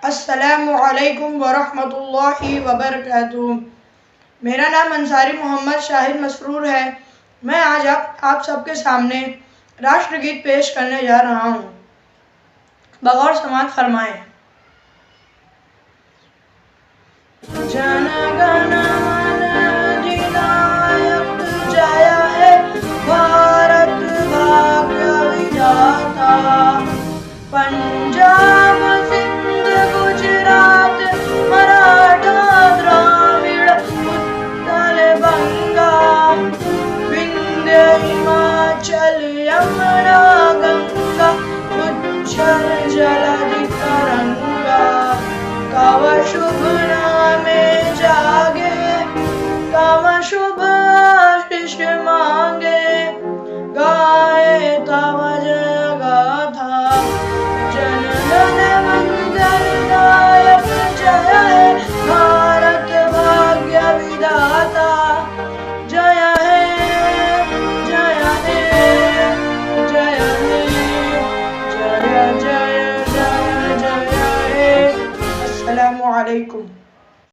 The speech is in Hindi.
अस्सलामु अलैकुम वरहमतुल्लाहि वबरकातुहू। मेरा नाम अंसारी मोहम्मद शाहिद मसरूर है। मैं आज आप सबके सामने राष्ट्रगीत पेश करने जा रहा हूँ। बगौर समाअत फरमाएं। जन गण मन अधिनायक जय है भारत भाग्य विधाता। पंजाब सिंध गुजरात मराठा द्राविड़ उत्कल बंगा विंध्य हिमाचल यमुना गंगा उच्छल जलधि तरंगा। तव शुभ नामे जागे तव शुभ आशीष मांगे। गाए तव जय गाथा जन गण मंगलदायक जय है भारत भाग्य विधाता। जय है जय है जय है जय जय जय जय है। अस्सलामु अलैकुम।